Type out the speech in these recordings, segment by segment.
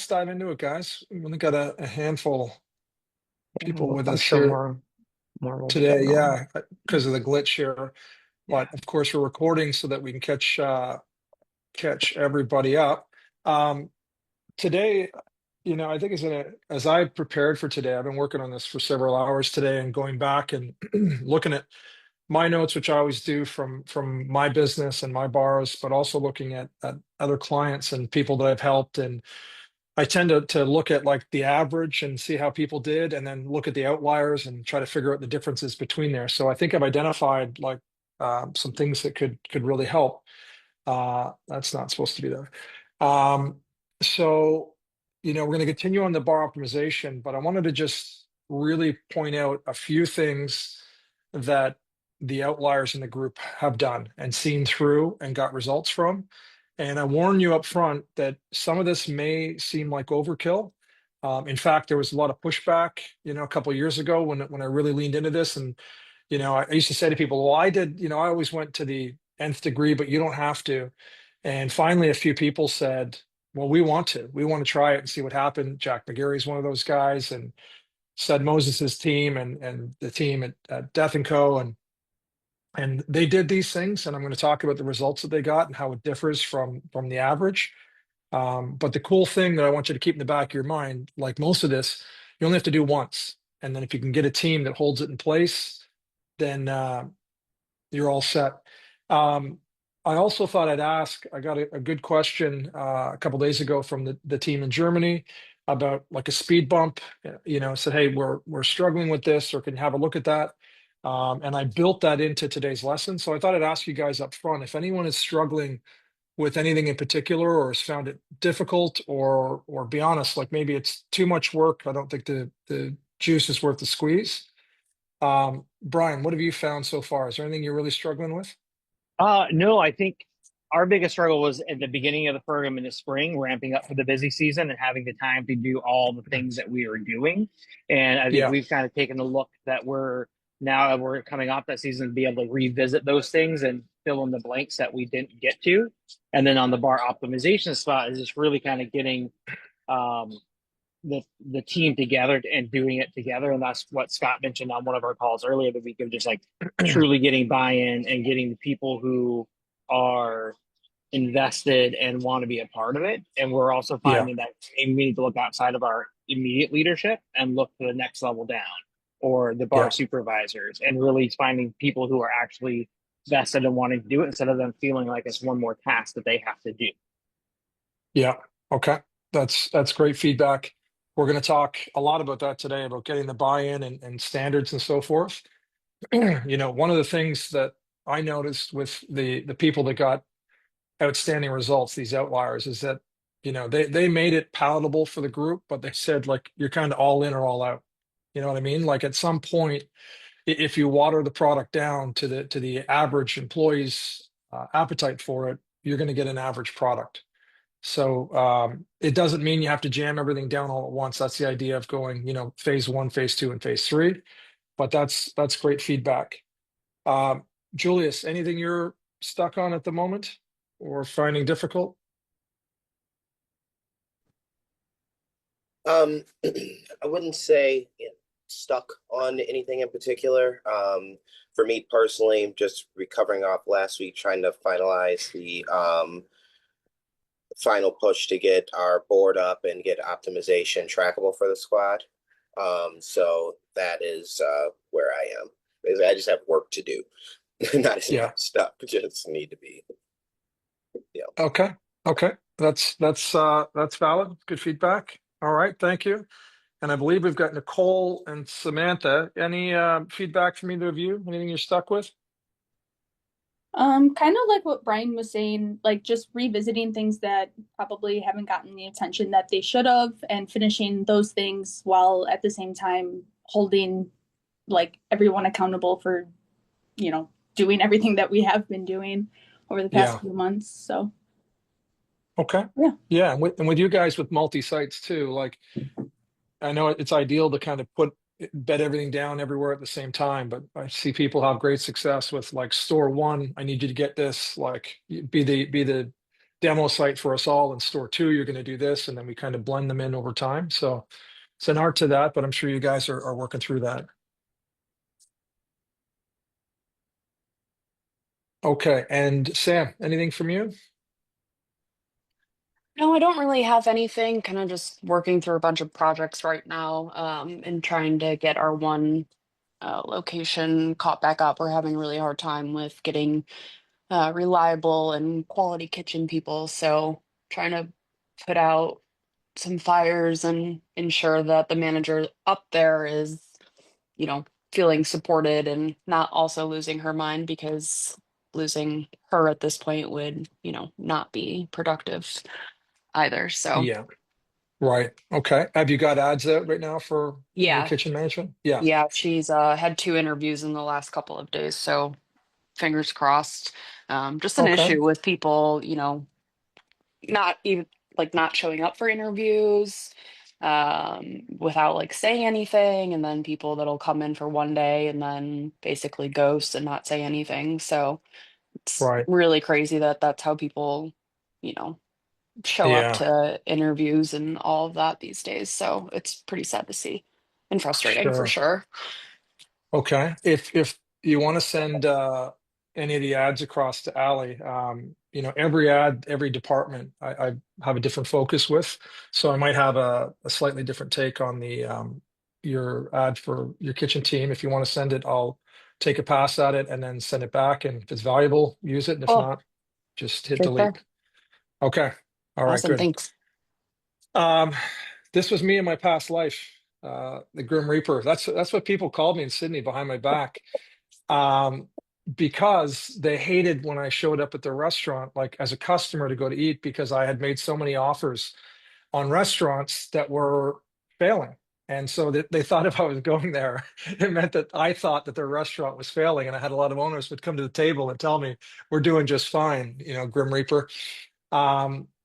let's dive into it, guys. We've only got a handful of Yeah, people with I'm us sure here more will be today. coming on. Yeah, because of the glitch here. Yeah, But of course, we're recording so that we can catch everybody up. Um, Today, I think as I prepared for today, I've been working on this for several hours today and going back and looking at my notes, which I always do from my business and my bars, but also looking at other clients and people that I've helped. And I tend to look at like the average and see how people did, and then look at the outliers and try to figure out the differences between there. So I think I've identified like some things that could really help. That's not supposed to be there. Um, so, we're going to continue on the bar optimization, but I wanted to just really point out a few things that the outliers in the group have done and seen through and got results from. And I warn you up front that some of this may seem like overkill. In fact, there was a lot of pushback, a couple of years ago when I really leaned into this. And, I used to say to people, well, I always went to the nth degree, but you don't have to. And finally, a few people said, well, we want to. We want to try it and see what happened. Jack McGarry's one of those guys, and said Moses's team and the team at Death and Co. And they did these things, and I'm going to talk about the results that they got and how it differs from the average. But the cool thing that I want you to keep in the back of your mind, like most of this, you only have to do once. And then if you can get a team that holds it in place, then you're all set. Um, I also thought I'd ask, I got a good question a couple days ago from the team in Germany about like a speed bump, said, hey, we're struggling with this, or can you have a look at that? And I built that into today's lesson. So I thought I'd ask you guys up front, if anyone is struggling with anything in particular or has found it difficult, or be honest, like maybe it's too much work. I don't think the juice is worth the squeeze. Brian, what have you found so far? Is there anything you're really struggling with? no, I think our biggest struggle was at the beginning of the program in the spring, ramping up for the busy season and having the time to do all the things that we were doing. And I think Yeah, we've kind of taken a look that we're coming off that season to be able to revisit those things and fill in the blanks that we didn't get to. And then on the bar optimization spot is just really kind of getting um, the team together and doing it together. And that's what Scott mentioned on one of our calls earlier the week of just like truly getting buy-in and getting the people who are invested and want to be a part of it. And we're also yeah, finding that maybe we need to look outside of our immediate leadership and look to the next level down or the bar yeah, supervisors and really finding people who are actually vested in wanting to do it instead of them feeling like it's one more task that they have to do. yeah. Okay, that's great feedback. We're going to talk a lot about that today, about getting the buy-in and standards and so forth. One of the things that I noticed with the people that got outstanding results, these outliers, is that they made it palatable for the group, but they said like you're kind of all in or all out. You know what I mean? Like at some point, if you water the product down to the average employee's appetite for it, you're going to get an average product. So it doesn't mean you have to jam everything down all at once. That's the idea of going, phase one, phase two, and phase three. But that's great feedback. Um, Julius, anything you're stuck on at the moment or finding difficult? I wouldn't say stuck on anything in particular. For me personally, just recovering off last week, trying to finalize the final push to get our board up and get optimization trackable for the squad. So that is where I am. I just have work to do, not as much Yeah. stuff. Just need to be, you know. Okay. Okay. That's valid. Good feedback. All right. Thank you. And I believe we've got Nicole and Samantha. Any feedback from either of you? Anything you're stuck with? Kind of like what Brian was saying, like just revisiting things that probably haven't gotten the attention that they should have and finishing those things while at the same time holding like everyone accountable for, doing everything that we have been doing over the past Yeah. few months. So, Okay. yeah. Yeah. And with you guys with multi-sites too, like I know it's ideal to kind of bed everything down everywhere at the same time, but I see people have great success with like store one. I need you to get this, like be the demo site for us all. In store two, you're going to do this, and then we kind of blend them in over time. So it's an art to that, but I'm sure you guys are working through that. Okay. And Sam, anything from you? No, I don't really have anything. Kind of just working through a bunch of projects right now, and trying to get our one location caught back up. We're having a really hard time with getting reliable and quality kitchen people. So trying to put out some fires and ensure that the manager up there is, feeling supported and not also losing her mind, because losing her at this point would, not be productive either. So Yeah. Right. Okay. Have you got ads out right now for new yeah, kitchen management? Yeah. yeah, she's had 2 interviews in the last couple of days. So fingers crossed. Just an Okay. issue with people, not even like not showing up for interviews without like saying anything, and then people that'll come in for one day and then basically ghost and not say anything. So it's Right. really crazy that that's how people, you know, show up Yeah. to interviews and all of that these days. So it's pretty sad to see and frustrating for Sure. sure. Okay. If you want to send any of the ads across to Ally, every ad, every department, I have a different focus with. So I might have a slightly different take on the your ad for your kitchen team. If you want to send it, I'll take a pass at it and then send it back. And if it's valuable, use it. And if Cool. not, just hit For sure. delete. Okay. All right, Awesome. good. Thanks. Um, this was me in my past life, the Grim Reaper. That's what people called me in Sydney behind my back, um, because they hated when I showed up at their restaurant, like as a customer to go to eat, because I had made so many offers on restaurants that were failing. And so they thought if I was going there, it meant that I thought that their restaurant was failing. And I had a lot of owners would come to the table and tell me, we're doing just fine, Grim Reaper.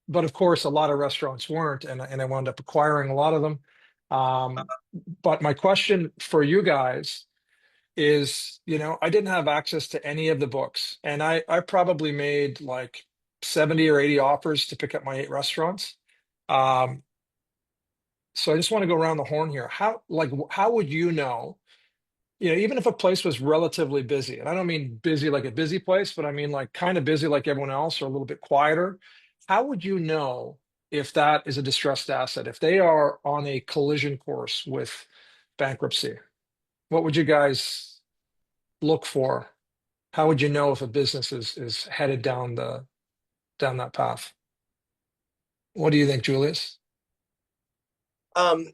But of course, a lot of restaurants weren't, and I wound up acquiring a lot of them. Um, but my question for you guys is, I didn't have access to any of the books, and I probably made like 70 or 80 offers to pick up my 8 restaurants. Um, so I just want to go around the horn here. How would you know? Even if a place was relatively busy, and I don't mean busy like a busy place, but I mean like kind of busy like everyone else or a little bit quieter, how would you know if that is a distressed asset, if they are on a collision course with bankruptcy? What would you guys look for? How would you know if a business is headed down that path? What do you think, Julius? Um,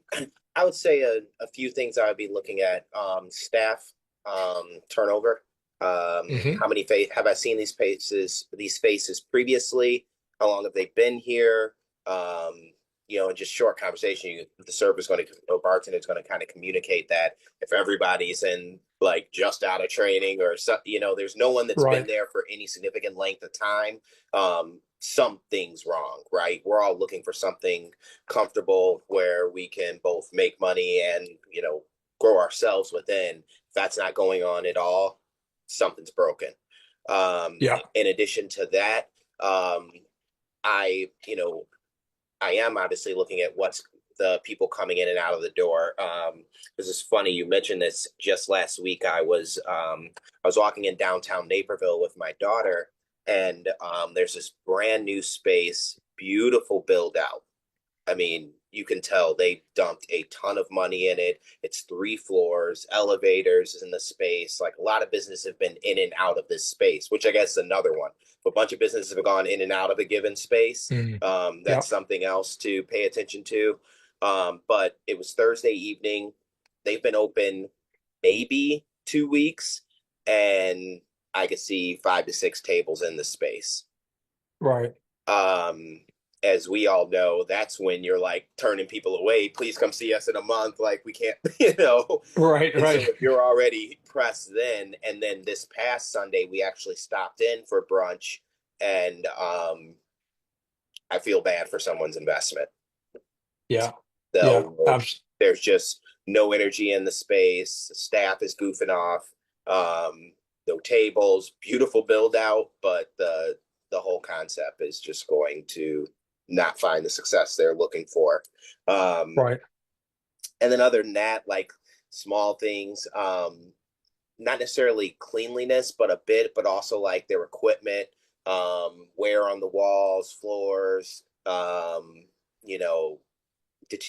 I would say a few things I would be looking at. Staff turnover. Hmm. How many have I seen these faces previously? How long have they been here? In just short conversation, the server's going to, or bartender's going to kind of communicate that if everybody's in like just out of training or so, there's no one that's been Right. there for any significant length of time. Something's wrong, right? We're all looking for something comfortable where we can both make money and grow ourselves within. If that's not going on at all, something's broken. Yeah. In addition to that, I I am obviously looking at what's the people coming in and out of the door. This is funny. You mentioned this just last week. I was walking in downtown Naperville with my daughter, and there's this brand new space, beautiful build out. I mean, you can tell they dumped a ton of money in it. It's 3 floors, elevators in the space. Like a lot of businesses have been in and out of this space, which I guess is another one. If a bunch of businesses have gone in and out of a given space, Mm. Yeah. that's something else to pay attention to. But it was Thursday evening. They've been open maybe 2 weeks, and I could see 5 to 6 tables in the space. Right. Um, as we all know, that's when you're like turning people away. Please come see us in a month. Like we can't, you know. Right. And so Right. if you're already pressed then, and then this past Sunday we actually stopped in for brunch, and I feel bad for someone's investment. Yeah. Yeah. So there's just no energy in the space. The staff is goofing off. No tables, beautiful build out, but the the whole concept is just going to not find the success they're looking for. Right. And then other than that, like small things, not necessarily cleanliness, but a bit, but also like their equipment, wear on the walls, floors, you know,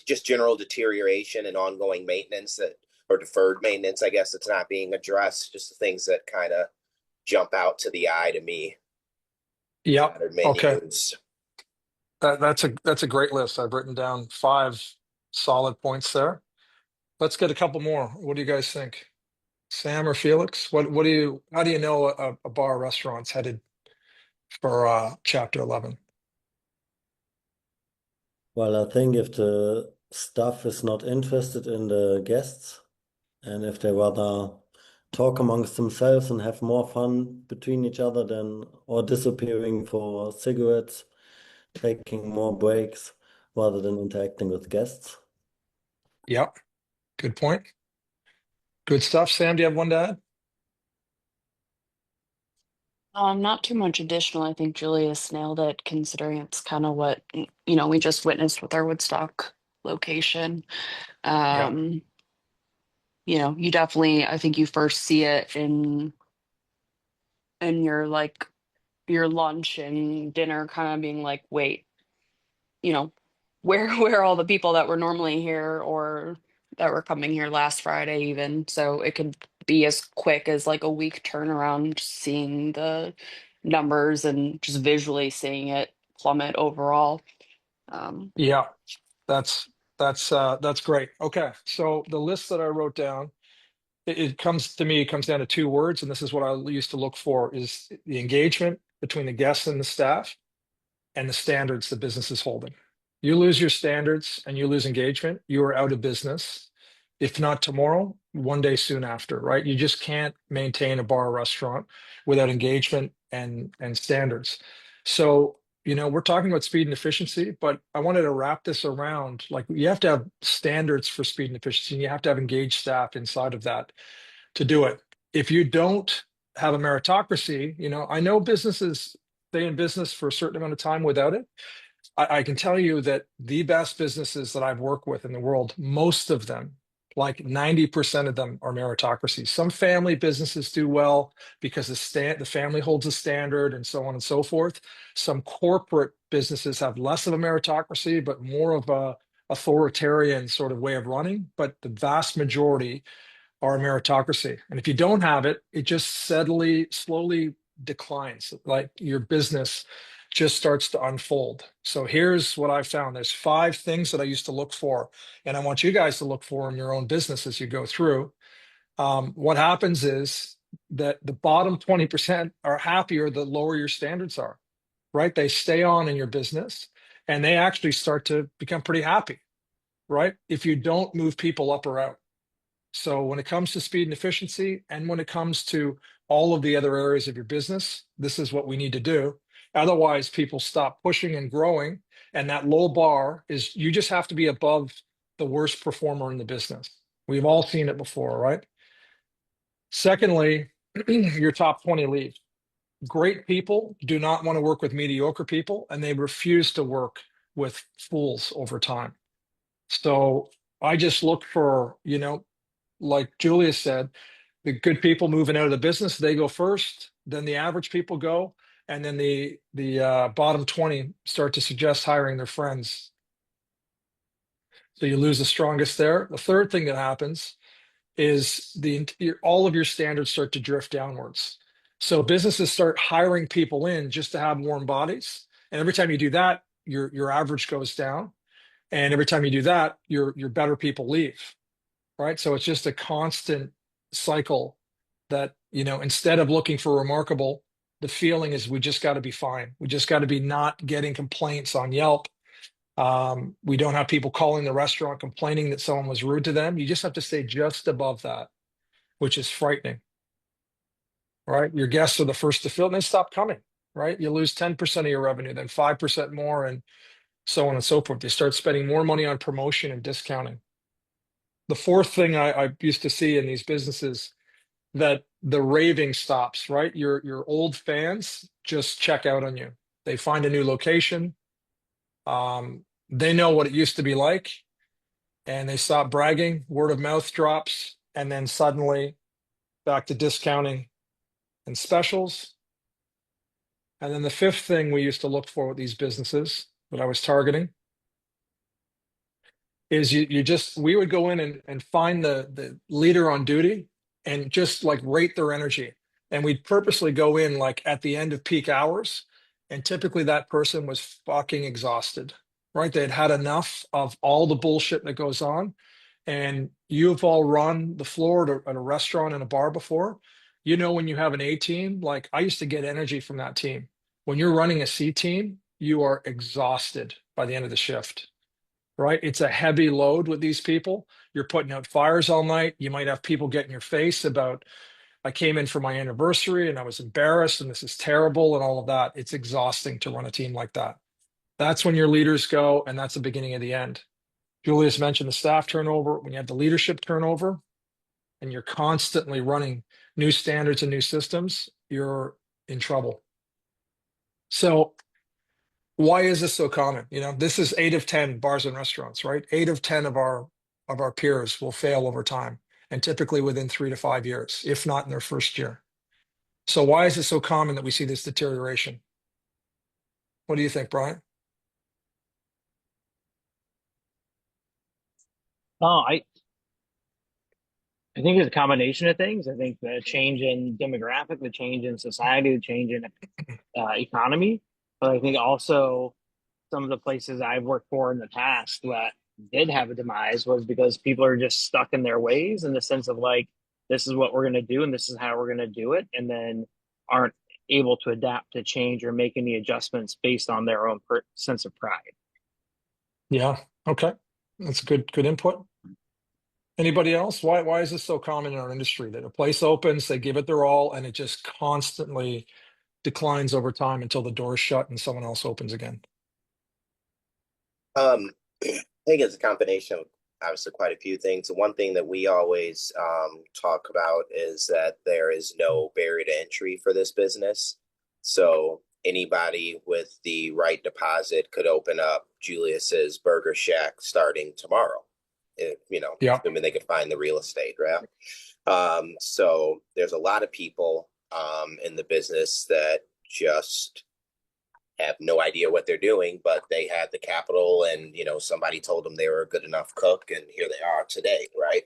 just general deterioration and ongoing maintenance that, or deferred maintenance, I guess, that's not being addressed. Just the things that kind of jump out to the eye to me. Yep. Scattered Okay. menus. That's a great list. I've written down 5 solid points there. Let's get a couple more. What do you guys think? Sam or Felix? What do you how do you know a bar or restaurant's headed for chapter 11? Well, I think if the staff is not interested in the guests and if they rather talk amongst themselves and have more fun between each other than or disappearing for cigarettes, taking more breaks rather than interacting with guests. Yep. Good point. Good stuff. Sam, do you have one to add? Not too much additional. I think Julius nailed it, considering it's kind of what, we just witnessed with our Woodstock location. Yeah. Um, you definitely, I think you first see it in your like your lunch and dinner kind of being like, wait, you know, where are all the people that were normally here or that were coming here last Friday even? So it could be as quick as like a week turnaround, just seeing the numbers and just visually seeing it plummet overall. Um, Yeah. That's that's great. Okay. So the list that I wrote down, it comes to me, it comes down to 2 words, and this is what I used to look for is the engagement between the guests and the staff and the standards the business is holding. You lose your standards and you lose engagement, you are out of business. If not tomorrow, one day soon after, right? You just can't maintain a bar or restaurant without engagement and standards. So, we're talking about speed and efficiency, but I wanted to wrap this around like you have to have standards for speed and efficiency, and you have to have engaged staff inside of that to do it. If you don't have a meritocracy, I know businesses stay in business for a certain amount of time without it. I can tell you that the best businesses that I've worked with in the world, most of them, like 90% of them are meritocracy. Some family businesses do well because the family holds a standard and so on and so forth. Some corporate businesses have less of a meritocracy, but more of a authoritarian sort of way of running. But the vast majority are a meritocracy. And if you don't have it, it just slowly declines. Like your business just starts to unfold. So here's what I found. There's 5 things that I used to look for, and I want you guys to look for in your own business as you go through. What happens is that the bottom 20% are happier the lower your standards are, right? They stay on in your business and they actually start to become pretty happy, right? If you don't move people up or out. So when it comes to speed and efficiency, and when it comes to all of the other areas of your business, this is what we need to do. Otherwise, people stop pushing and growing. And that low bar is you just have to be above the worst performer in the business. We've all seen it before, right? Secondly, your top 20 leave. Great people do not want to work with mediocre people, and they refuse to work with fools over time. So I just look for, like Julia said, the good people moving out of the business, they go first, then the average people go, and then the bottom 20 start to suggest hiring their friends. So you lose the strongest there. The third thing that happens is all of your standards start to drift downwards. So businesses start hiring people in just to have warm bodies. And every time you do that, your average goes down. And every time you do that, your better people leave. Right? So it's just a constant cycle that, instead of looking for remarkable, the feeling is we just got to be fine. We just got to be not getting complaints on Yelp. We don't have people calling the restaurant complaining that someone was rude to them. You just have to stay just above that, which is frightening, right? Your guests are the first to feel, and they stop coming, right? You lose 10% of your revenue, then 5% more, and so on and so forth. You start spending more money on promotion and discounting. The fourth thing I used to see in these businesses that the raving stops, right? Your old fans just check out on you. They find a new location. They know what it used to be like, and they stop bragging. Word of mouth drops, and then suddenly back to discounting and specials. And then the fifth thing we used to look for with these businesses that I was targeting is you just we would go in and find the leader on duty and just like rate their energy. And we'd purposely go in like at the end of peak hours. And typically that person was fucking exhausted, right? They'd had enough of all the bullshit that goes on. And you've all run the floor at a restaurant and a bar before. You know, when you have an A team, like I used to get energy from that team. When you're running a C team, you are exhausted by the end of the shift, right? It's a heavy load with these people. You're putting out fires all night. You might have people get in your face about, I came in for my anniversary and I was embarrassed and this is terrible and all of that. It's exhausting to run a team like that. That's when your leaders go, and that's the beginning of the end. Julius mentioned the staff turnover. When you have the leadership turnover and you're constantly running new standards and new systems, you're in trouble. So why is this so common? You know, this is 8 of 10 bars and restaurants, right? 8 of 10 of our peers will fail over time, and typically within 3 to 5 years, if not in their first year. So why is it so common that we see this deterioration? What do you think, Brian? Oh, I think it's a combination of things. I think the change in demographic, the change in society, the change in economy, but I think also some of the places I've worked for in the past that did have a demise was because people are just stuck in their ways in the sense of like, this is what we're going to do and this is how we're going to do it, and then aren't able to adapt to change or make any adjustments based on their own sense of pride. Yeah. Okay. That's good input. Anybody else? Why is this so common in our industry that a place opens, they give it their all, and it just constantly declines over time until the door's shut and someone else opens again? I think it's a combination of obviously quite a few things. The one thing that we always talk about is that there is no barrier to entry for this business. So anybody with the right deposit could open up Julius's Burger Shack starting tomorrow. If, Yeah. assuming they could find the real estate, right? So there's a lot of people in the business that just have no idea what they're doing, but they had the capital and, somebody told them they were a good enough cook and here they are today, right?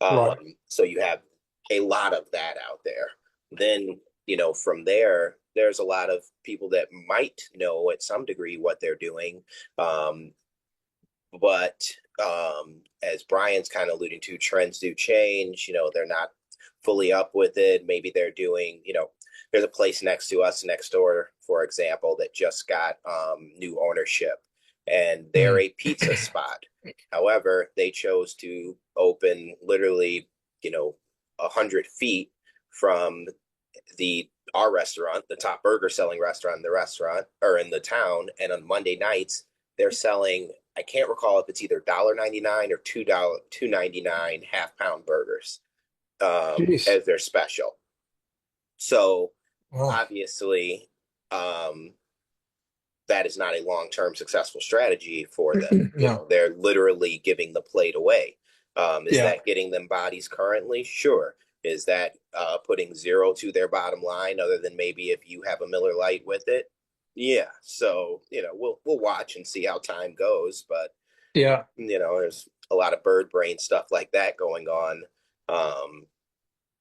Right. So you have a lot of that out there. Then, from there, there's a lot of people that might know at some degree what they're doing. But as Brian's kind of alluding to, trends do change. They're not fully up with it. Maybe they're doing, there's a place next to us next door, for example, that just got new ownership, and they're a pizza spot. However, they chose to open literally, 100 feet from our restaurant, the top burger selling restaurant in the restaurant or in the town. And on Monday nights, they're selling, I can't recall if it's either $1.99 or $2.99 half-pound burgers as their special. So obviously, that is not a long-term successful strategy for them. No. They're literally giving the plate away. Is that getting them bodies currently? Sure. Is that putting zero to their bottom line, other than maybe if you have a Miller Lite with it? Yeah. So we'll watch and see how time goes. But there's a lot of bird brain stuff like that going on.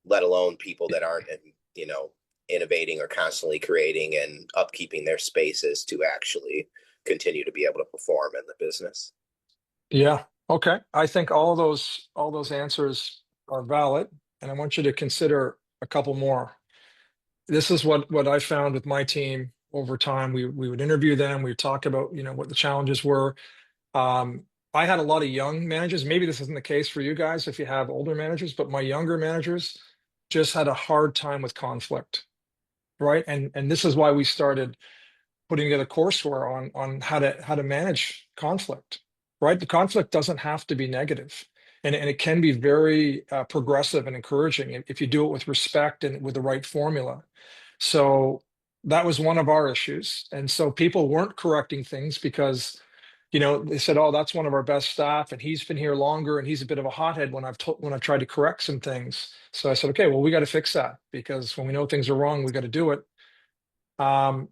Let alone people that aren't innovating or constantly creating and upkeeping their spaces to actually continue to be able to perform in the business. Yeah. Okay. I think all those answers are valid, and I want you to consider a couple more. This is what I found with my team over time. We would interview them. We would talk about what the challenges were. I had a lot of young managers. Maybe this isn't the case for you guys if you have older managers, but my younger managers just had a hard time with conflict, right? And this is why we started putting together courseware on how to manage conflict, right? The conflict doesn't have to be negative, and it can be very progressive and encouraging if you do it with respect and with the right formula. So that was one of our issues. And so people weren't correcting things because, they said, oh, that's one of our best staff and he's been here longer and he's a bit of a hothead when I've tried to correct some things. So I said, okay, well, we got to fix that because when we know things are wrong, we got to do it.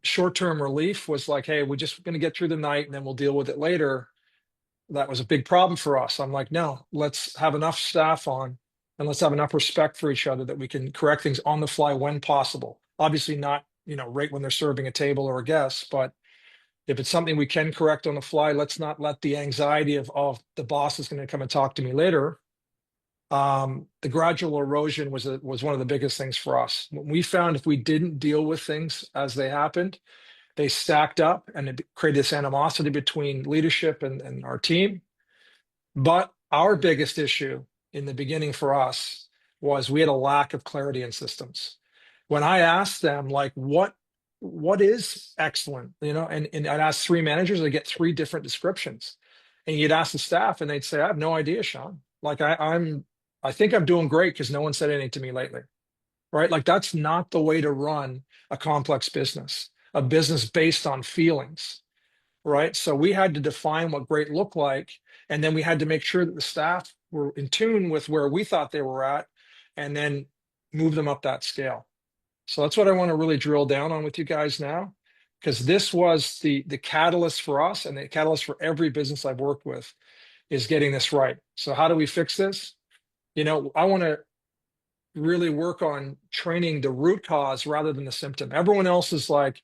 Short-term relief was like, hey, we're just going to get through the night and then we'll deal with it later. That was a big problem for us. I'm like, no, let's have enough staff on and let's have enough respect for each other that we can correct things on the fly when possible. Obviously not, right when they're serving a table or a guest, but if it's something we can correct on the fly, let's not let the anxiety of, oh, the boss is going to come and talk to me later. The gradual erosion was one of the biggest things for us. We found if we didn't deal with things as they happened, they stacked up and it created this animosity between leadership and our team. But our biggest issue in the beginning for us was we had a lack of clarity in systems. When I asked them, like, what is excellent, and I'd ask three managers, I get three different descriptions. And you'd ask the staff, and they'd say, I have no idea, Sean. Like I think I'm doing great because no one said anything to me lately. Right? Like that's not the way to run a complex business, a business based on feelings, right? So we had to define what great looked like, and then we had to make sure that the staff were in tune with where we thought they were at, and then move them up that scale. So that's what I want to really drill down on with you guys now, because this was the catalyst for us and the catalyst for every business I've worked with is getting this right. So how do we fix this? I want to really work on training the root cause rather than the symptom. Everyone else is like,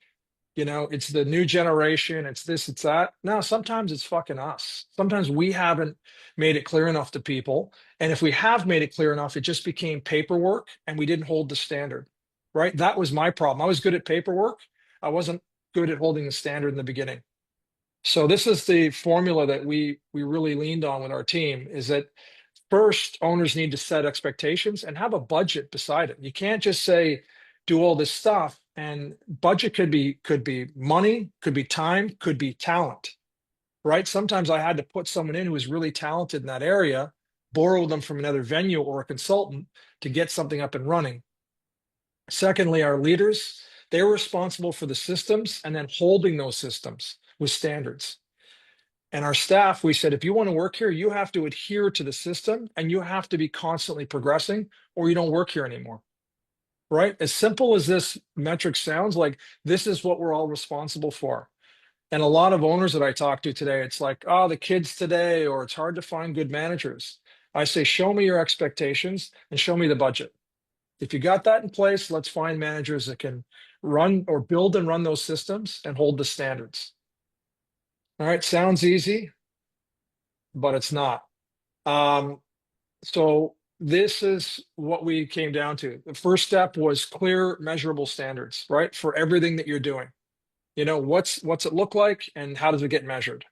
it's the new generation, it's this, it's that. No, sometimes it's fucking us. Sometimes we haven't made it clear enough to people. And if we have made it clear enough, it just became paperwork and we didn't hold the standard, right? That was my problem. I was good at paperwork. I wasn't good at holding the standard in the beginning. So this is the formula that we really leaned on with our team is that first, owners need to set expectations and have a budget beside it. You can't just say, do all this stuff. And budget could be money, could be time, could be talent, right? Sometimes I had to put someone in who was really talented in that area, borrow them from another venue or a consultant to get something up and running. Secondly, our leaders, they're responsible for the systems and then holding those systems with standards. And our staff, we said, if you want to work here, you have to adhere to the system and you have to be constantly progressing or you don't work here anymore. Right? As simple as this metric sounds, like this is what we're all responsible for. And a lot of owners that I talk to today, it's like, oh, the kids today, or it's hard to find good managers. I say, show me your expectations and show me the budget. If you got that in place, let's find managers that can run or build and run those systems and hold the standards. All right, sounds easy, but it's not. So this is what we came down to. The first step was clear, measurable standards, right? For everything that you're doing. What's it look like and how does it get measured?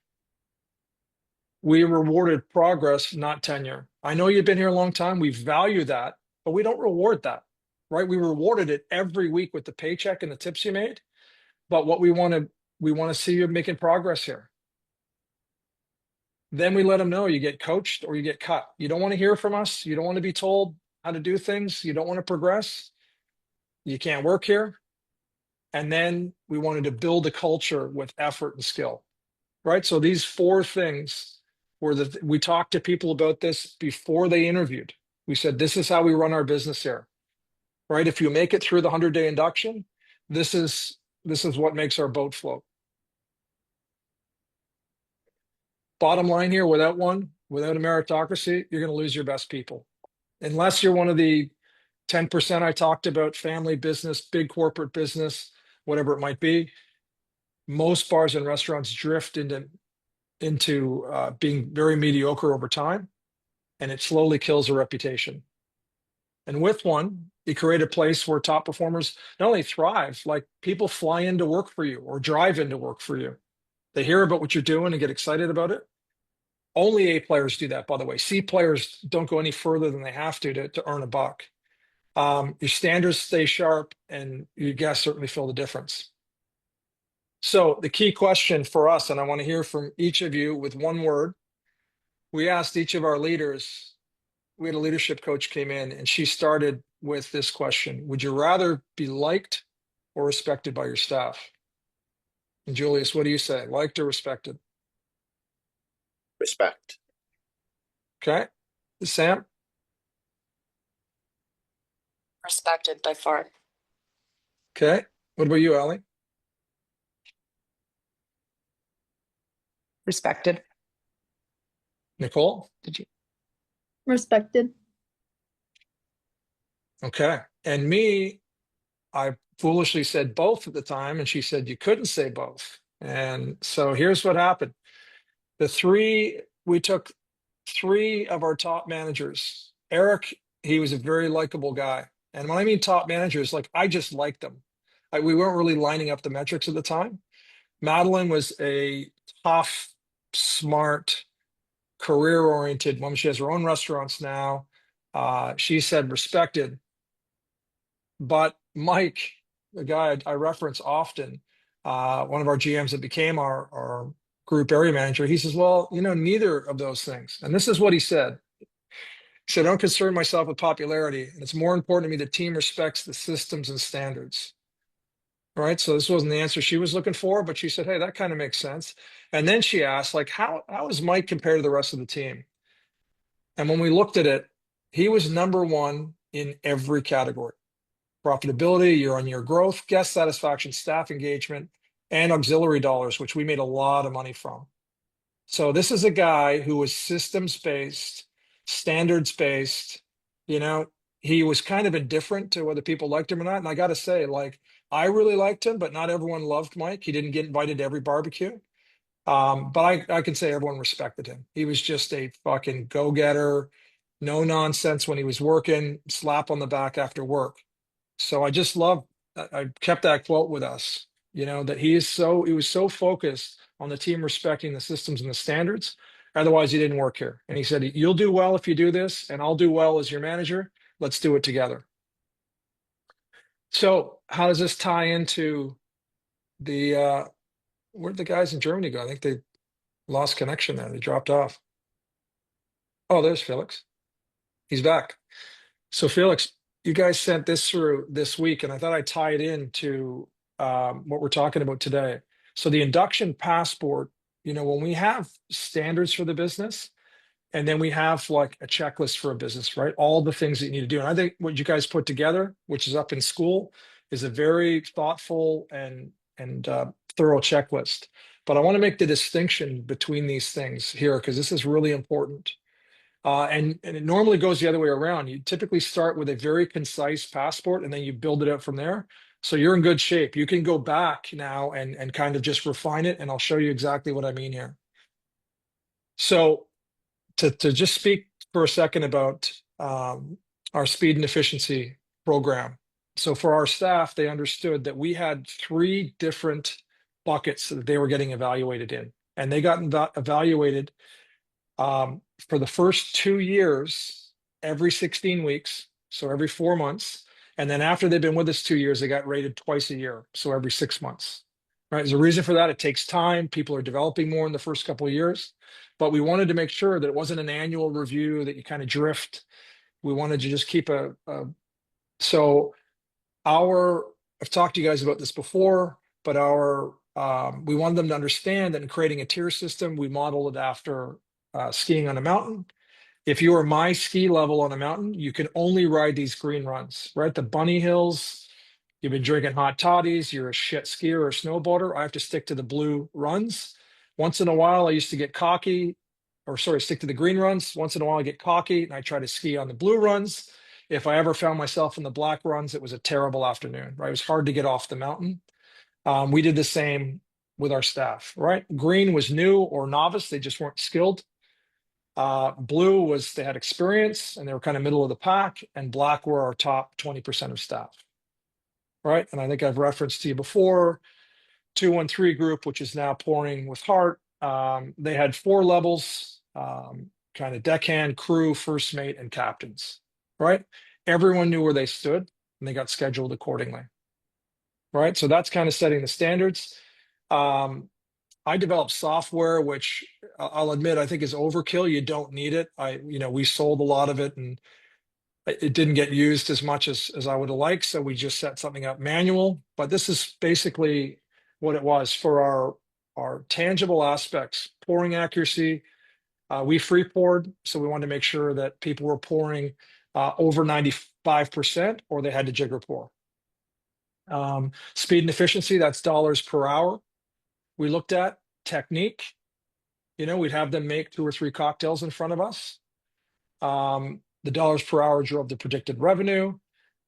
We rewarded progress, not tenure. I know you've been here a long time. We value that, but we don't reward that, right? We rewarded it every week with the paycheck and the tips you made. But what we want to see you making progress here. Then we let them know you get coached or you get cut. You don't want to hear from us. You don't want to be told how to do things. You don't want to progress. You can't work here. And then we wanted to build a culture with effort and skill, right? So these four things we talked to people about this before they interviewed. We said, this is how we run our business here, right? If you make it through the 100-day induction, this is what makes our boat float. Bottom line here, without a meritocracy, you're going to lose your best people. Unless you're one of the 10% I talked about, family business, big corporate business, whatever it might be, most bars and restaurants drift into being very mediocre over time, and it slowly kills a reputation. And with one, you create a place where top performers not only thrive, like people fly in to work for you or drive in to work for you. They hear about what you're doing and get excited about it. Only A players do that, by the way. C players don't go any further than they have to earn a buck. Your standards stay sharp, and your guests certainly feel the difference. So the key question for us, and I want to hear from each of you with one word. We asked each of our leaders. We had a leadership coach came in, and she started with this question: would you rather be liked or respected by your staff? And Julius, what do you say? Liked or respected? Respect. Okay. Sam? Respected by far. Okay. What about you, Allie? Respected. Nicole? Did you? Respected. Okay. And me, I foolishly said both at the time, and she said you couldn't say both. And so here's what happened. We took three of our top managers. Eric, he was a very likable guy. And when I mean top managers, like I just liked them. We weren't really lining up the metrics at the time. Madeline was a tough, smart, career-oriented woman. She has her own restaurants now. She said respected. But Mike, the guy I reference often, one of our GMs that became our group area manager, he says, well, neither of those things. And this is what he said. He said, I don't concern myself with popularity. And it's more important to me the team respects the systems and standards. Right. So this wasn't the answer she was looking for, but she said, hey, that kind of makes sense. And then she asked, like, how is Mike compared to the rest of the team? And when we looked at it, he was number one in every category: profitability, year-on-year growth, guest satisfaction, staff engagement, and auxiliary dollars, which we made a lot of money from. So this is a guy who was systems-based, standards-based. He was kind of indifferent to whether people liked him or not. And I got to say, like, I really liked him, but not everyone loved Mike. He didn't get invited to every barbecue. But I can say everyone respected him. He was just a fucking go-getter, no nonsense when he was working, slap on the back after work. So I just love, I kept that quote with us, that he was so focused on the team respecting the systems and the standards. Otherwise, he didn't work here. And he said, you'll do well if you do this, and I'll do well as your manager. Let's do it together. So how does this tie into where'd the guys in Germany go? I think they lost connection there. They dropped off. Oh, there's Felix. He's back. So Felix, you guys sent this through this week, and I thought I'd tie it into what we're talking about today. So the induction passport, when we have standards for the business, and then we have like a checklist for a business, right? All the things that you need to do. And I think what you guys put together, which is up in school, is a very thoughtful and thorough checklist. But I want to make the distinction between these things here because this is really important. And it normally goes the other way around. You typically start with a very concise passport and then you build it out from there. So you're in good shape. You can go back now and kind of just refine it, and I'll show you exactly what I mean here. So to just speak for a second about our speed and efficiency program. So for our staff, they understood that we had three different buckets that they were getting evaluated in. And they got evaluated for the first 2 years, every 16 weeks, so every 4 months. And then after they've been with us 2 years, they got rated twice a year, so every 6 months. Right? There's a reason for that. It takes time. People are developing more in the first couple of years. But we wanted to make sure that it wasn't an annual review that you kind of drift. We wanted to just keep so I've talked to you guys about this before, but we wanted them to understand that in creating a tier system, we modeled it after skiing on a mountain. If you are my ski level on a mountain, you can only ride these green runs, right? The bunny hills, you've been drinking hot toddies, you're a shit skier or snowboarder. I have to stick to the blue runs. Once in a while, I used to get cocky, stick to the green runs. Once in a while, I get cocky and I try to ski on the blue runs. If I ever found myself in the black runs, it was a terrible afternoon, right? It was hard to get off the mountain. We did the same with our staff, right? Green was new or novice. They just weren't skilled. Blue was they had experience and they were kind of middle of the pack, and black were our top 20% of staff. Right. And I think I've referenced to you before, 213 group, which is now pouring with heart. They had 4 levels, kind of deckhand, crew, first mate, and captains. Right. Everyone knew where they stood and they got scheduled accordingly. Right. So that's kind of setting the standards. I developed software, which I'll admit I think is overkill. You don't need it. We sold a lot of it, and It didn't get used as much as I would have liked, so we just set something up manual. But this is basically what it was for our tangible aspects: pouring accuracy. We free poured, so we wanted to make sure that people were pouring over 95%, or they had to jigger pour. Speed and efficiency, that's dollars per hour. We looked at technique. We'd have them make 2 or 3 cocktails in front of us. The dollars per hour drove the predicted revenue.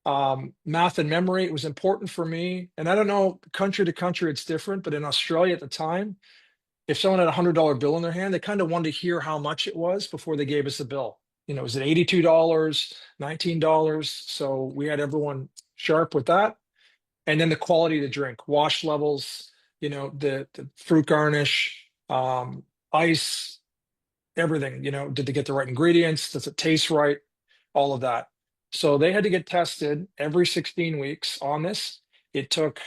Math and memory, it was important for me. And I don't know, country to country, it's different, but in Australia at the time, if someone had $100 bill in their hand, they kind of wanted to hear how much it was before they gave us a bill. Was it $82, $19? So we had everyone sharp with that. And then the quality of the drink, wash levels, the fruit garnish, ice, everything, did they get the right ingredients? Does it taste right? All of that. So they had to get tested every 16 weeks on this. It took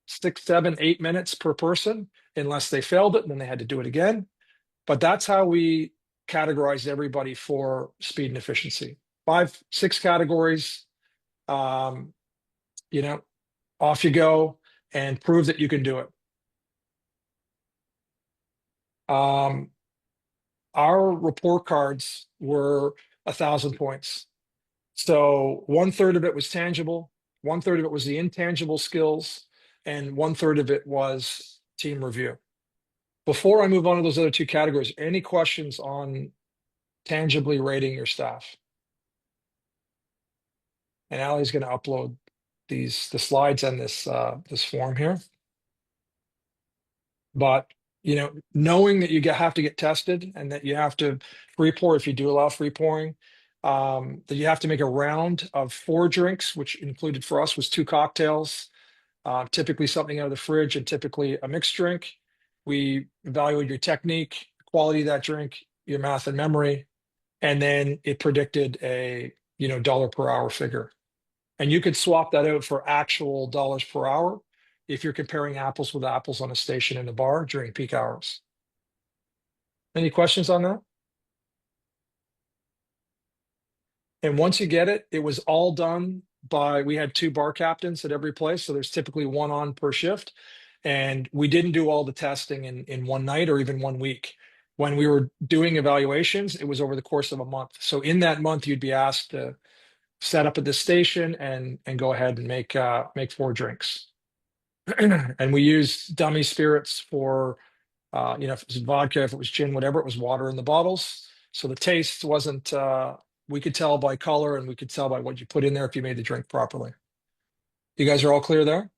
6, 7, 8 minutes per person. Unless they failed it, and then they had to do it again. But that's how we categorized everybody for speed and efficiency. 5, 6 categories. Um, Off you go and prove that you can do it. Our report cards were 1,000 points. So 1/3 of it was tangible, 1/3 of it was the intangible skills, and 1/3 of it was team review. Before I move on to those other 2 categories, any questions on tangibly rating your staff? And Allie's going to upload the slides and this form here. But knowing that you have to get tested and that you have to free pour if you do allow free pouring, that you have to make a round of 4 drinks, which included for us was 2 cocktails, typically something out of the fridge and typically a mixed drink. We evaluate your technique, quality of that drink, your math and memory, and then it predicted a dollar per hour figure. And you could swap that out for actual dollars per hour if you're comparing apples with apples on a station in a bar during peak hours. Any questions on that? And once you get it, it was all done we had 2 bar captains at every place. So there's typically 1 on per shift. And we didn't do all the testing in one night or even 1 week. When we were doing evaluations, it was over the course of a month. So in that month, you'd be asked to set up at this station and go ahead and make 4 drinks. And we use dummy spirits for, if it was vodka, if it was gin, whatever, it was water in the bottles. So the taste wasn't, we could tell by color and we could tell by what you put in there if you made the drink properly. You guys are all clear there?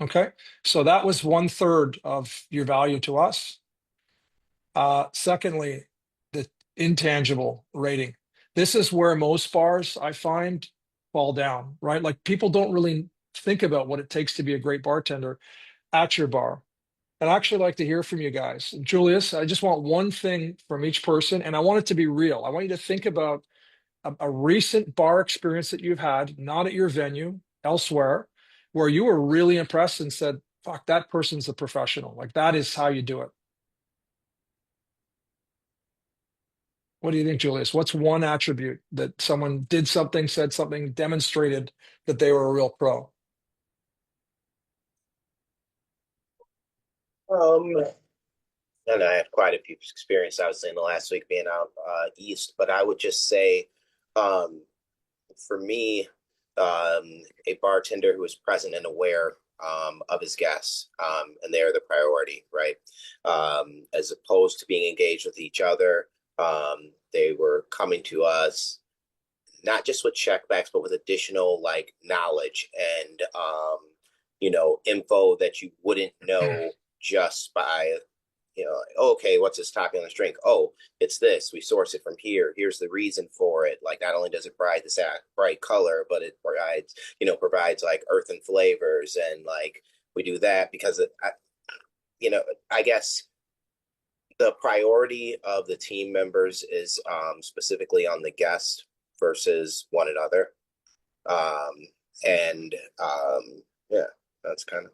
Okay. So that was 1/3 of your value to us. Secondly, the intangible rating. This is where most bars I find fall down, right? Like people don't really think about what it takes to be a great bartender at your bar. I'd actually like to hear from you guys. Julius, I just want one thing from each person, and I want it to be real. I want you to think about a recent bar experience that you've had, not at your venue, elsewhere, where you were really impressed and said, fuck, that person's a professional. Like that is how you do it. What do you think, Julius? What's one attribute that someone did something, said something, demonstrated that they were a real pro? And I had quite a few experience, obviously, in the last week being out east. But I would just say, for me, a bartender who is present and aware of his guests, and they're the priority, right? As opposed to being engaged with each other, they were coming to us not just with checkbacks, but with additional like knowledge and info that you wouldn't know just by okay, what's this topping on this drink? Oh, it's this. We source it from here. Here's the reason for it. Like, not only does it provide this bright color, but it provides like earthen flavors, and like we do that because I guess the priority of the team members is specifically on the guest versus one another, and yeah, that's kind of.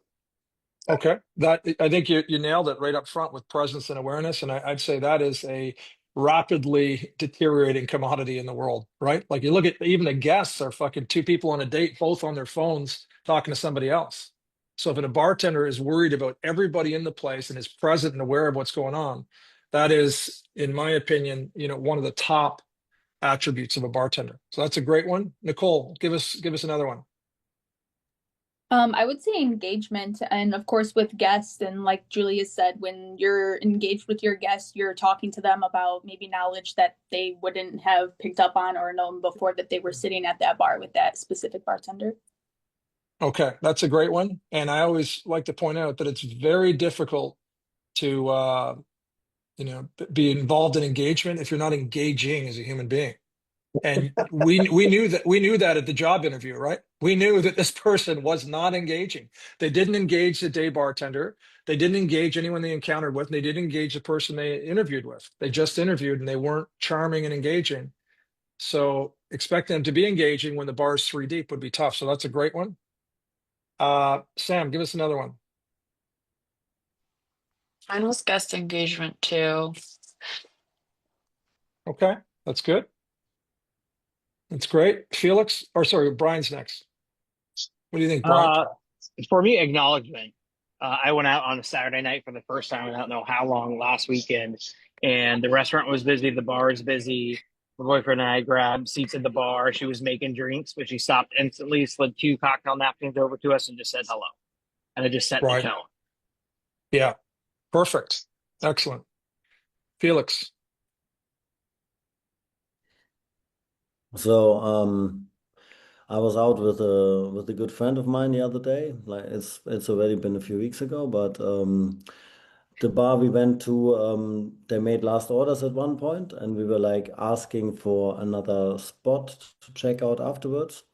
Okay, that I think you nailed it right up front with presence and awareness, and I'd say that is a rapidly deteriorating commodity in the world, right? Like you look at even the guests are fucking two people on a date, both on their phones talking to somebody else. So if a bartender is worried about everybody in the place and is present and aware of what's going on, that is, in my opinion, one of the top attributes of a bartender. So that's a great one. Nicole, give us another one. I would say engagement, and of course with guests, and like Julia said, when you're engaged with your guests, you're talking to them about maybe knowledge that they wouldn't have picked up on or known before that they were sitting at that bar with that specific bartender. Okay, that's a great one. And I always like to point out that it's very difficult to be involved in engagement if you're not engaging as a human being. And we knew that at the job interview, right? We knew that this person was not engaging. They didn't engage the day bartender. They didn't engage anyone they encountered with. And they didn't engage the person they interviewed with. They just interviewed and they weren't charming and engaging. So expect them to be engaging when the bar is three deep would be tough. So that's a great one. Sam, give us another one. Mine was guest engagement too. Okay, that's good. That's great. Felix, or sorry, Brian's next. What do you think, Brian? For me, acknowledgement. I went out on a Saturday night for the first time. I don't know how long last weekend, and the restaurant was busy. The bar was busy. My boyfriend and I grabbed seats at the bar. She was making drinks, but she stopped instantly, slid two cocktail napkins over to us, and just said hello. And it just set the Right. tone. Yeah, perfect. Excellent. Felix. So I was out with a good friend of mine the other day. Like it's already been a few weeks ago, but the bar we went to, they made last orders at one point, and we were like asking for another spot to check out afterwards.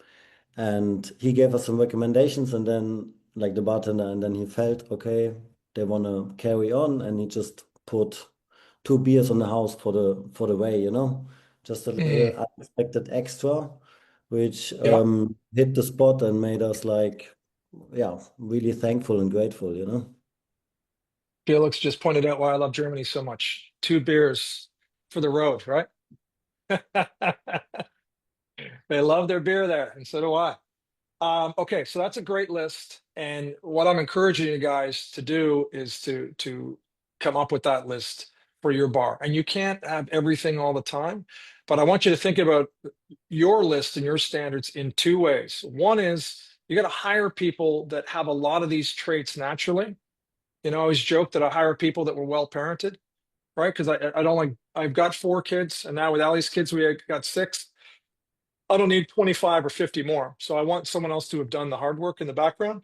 And he gave us some recommendations, and then like the bartender, and then he felt okay, they want to carry on, and he just put two beers on the house for the way, just a Mhm. little unexpected extra, which Yeah, hit the spot and made us like, yeah, really thankful and grateful. Felix just pointed out why I love Germany so much. Two beers for the road, right? They love their beer there, and so do I. Okay, so that's a great list. And what I'm encouraging you guys to do is to come up with that list for your bar. And you can't have everything all the time, but I want you to think about your list and your standards in two ways. One is you got to hire people that have a lot of these traits naturally. I always joke that I hire people that were well parented, right? Because I don't like, I've got four kids, and now with Allie's kids, we got six. I don't need 25 or 50 more. So I want someone else to have done the hard work in the background.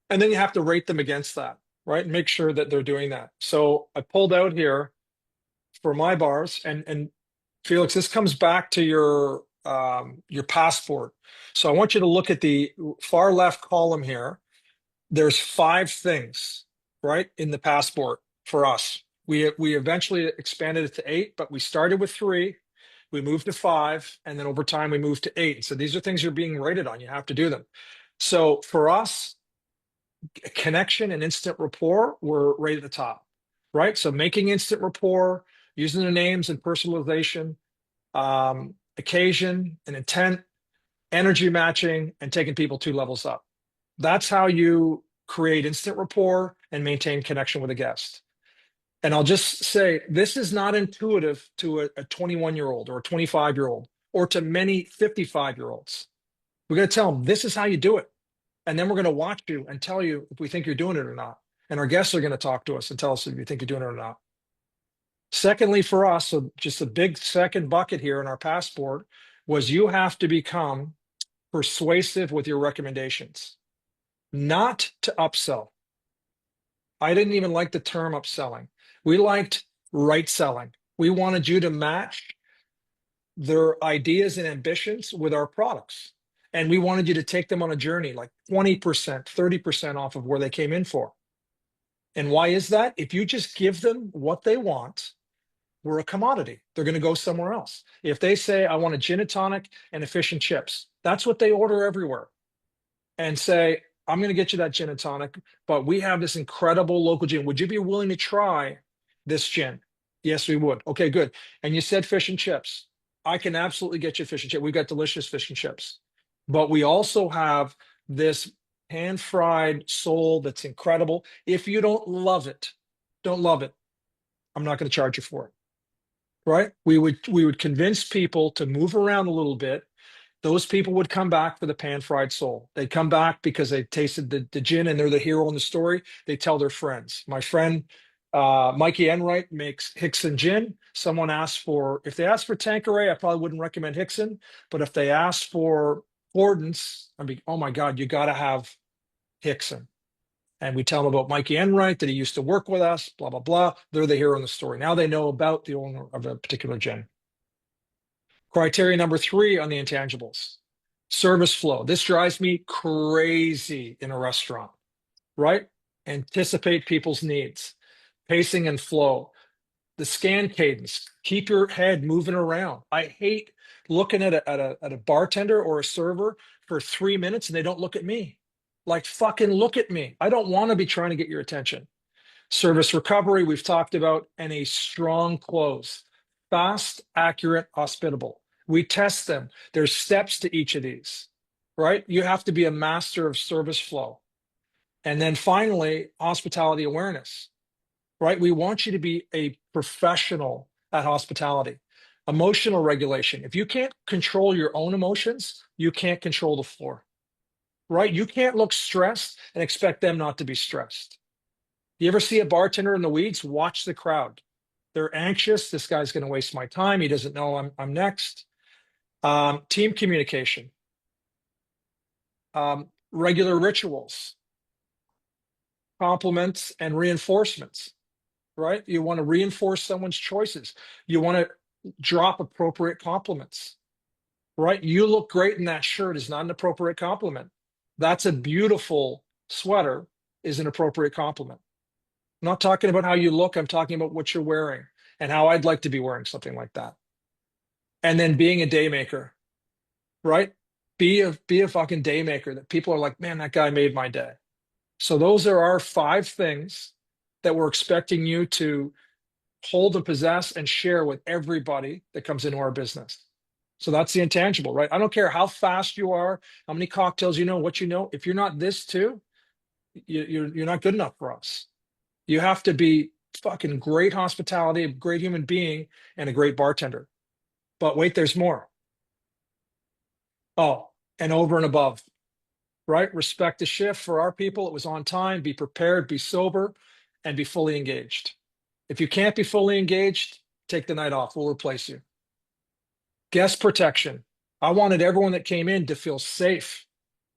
And then you have to rate them against that, right? And make sure that they're doing that. So I pulled out here for my bars, and Felix, this comes back to your passport. So I want you to look at the far left column here. There's five things, right, in the passport for us. We eventually expanded it to eight, but we started with three. We moved to five, and then over time we moved to eight. So these are things you're being rated on. You have to do them. So for us, connection and instant rapport were right at the top, right? So making instant rapport, using the names and personalization, occasion and intent, energy matching, and taking people two levels up. That's how you create instant rapport and maintain connection with a guest. And I'll just say this is not intuitive to a 21-year-old or a 25-year-old or to many 55-year-olds. We're going to tell them this is how you do it. And then we're going to watch you and tell you if we think you're doing it or not. And our guests are going to talk to us and tell us if you think you're doing it or not. Secondly, for us, so just a big second bucket here in our passport was you have to become persuasive with your recommendations, not to upsell. I didn't even like the term upselling. We liked right selling. We wanted you to match their ideas and ambitions with our products. And we wanted you to take them on a journey, like 20%, 30% off of where they came in for. And why is that? If you just give them what they want, we're a commodity. They're going to go somewhere else. If they say, I want a gin and tonic and efficient chips, that's what they order everywhere. And say, I'm going to get you that gin and tonic, but we have this incredible local gin. Would you be willing to try this gin? Yes, we would. Okay, good. And you said fish and chips. I can absolutely get you fish and chips. We've got delicious fish and chips. But we also have this pan-fried sole that's incredible. If you don't love it, I'm not going to charge you for it. Right? We would convince people to move around a little bit. Those people would come back for the pan-fried sole. They'd come back because they tasted the gin and they're the hero in the story. They tell their friends. My friend Mikey Enright makes Hickson gin. Someone asked for, if they asked for Tanqueray, I probably wouldn't recommend Hickson. But if they asked for Gordon's, I mean, oh my God, you got to have Hickson. And we tell them about Mikey Enright, that he used to work with us, blah, blah, blah. They're the hero in the story. Now they know about the owner of a particular gin. Criteria number 3 on the intangibles, service flow. This drives me crazy in a restaurant, right? Anticipate people's needs, pacing and flow, the scan cadence, keep your head moving around. I hate looking at a bartender or a server for 3 minutes and they don't look at me. Like, fucking look at me. I don't want to be trying to get your attention. Service recovery, we've talked about, and a strong close. Fast, accurate, hospitable. We test them. There's steps to each of these, right? You have to be a master of service flow. And then finally, hospitality awareness, right? We want you to be a professional at hospitality. Emotional regulation. If you can't control your own emotions, you can't control the floor, right? You can't look stressed and expect them not to be stressed. You ever see a bartender in the weeds? Watch the crowd. They're anxious. This guy's going to waste my time. He doesn't know I'm next. Team communication, regular rituals, compliments and reinforcements, right? You want to reinforce someone's choices. You want to drop appropriate compliments, right? You look great in that shirt is not an appropriate compliment. That's a beautiful sweater is an appropriate compliment. I'm not talking about how you look. I'm talking about what you're wearing and how I'd like to be wearing something like that. And then being a day maker, right? Be a fucking day maker that people are like, man, that guy made my day. So those are our 5 things that we're expecting you to hold and possess and share with everybody that comes into our business. So that's the intangible, right? I don't care how fast you are, how many cocktails you know, what you know. If you're not this too, you're not good enough for us. You have to be fucking great hospitality, a great human being, and a great bartender. But wait, there's more. Oh, and over and above, right? Respect the shift for our people. It was on time. Be prepared, be sober, and be fully engaged. If you can't be fully engaged, take the night off. We'll replace you. Guest protection. I wanted everyone that came in to feel safe.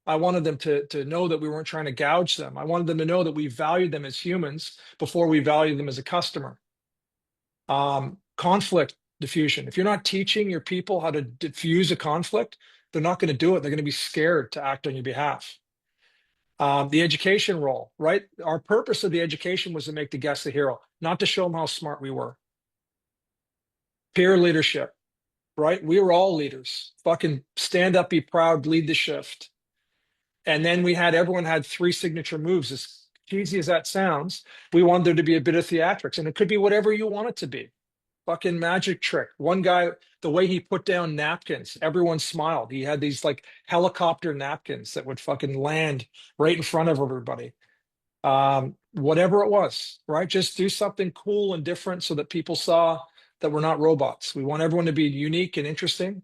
I wanted them to know that we weren't trying to gouge them. I wanted them to know that we valued them as humans before we valued them as a customer. Conflict diffusion. If you're not teaching your people how to diffuse a conflict, they're not going to do it. They're going to be scared to act on your behalf. The education role, right? Our purpose of the education was to make the guest a hero, not to show them how smart we were. Peer leadership, right? We were all leaders. Fucking stand up, be proud, lead the shift. And then everyone had 3 signature moves. As cheesy as that sounds, we wanted there to be a bit of theatrics, and it could be whatever you want it to be. Fucking magic trick. One guy, the way he put down napkins, everyone smiled. He had these like helicopter napkins that would fucking land right in front of everybody. Whatever it was, right? Just do something cool and different so that people saw that we're not robots. We want everyone to be unique and interesting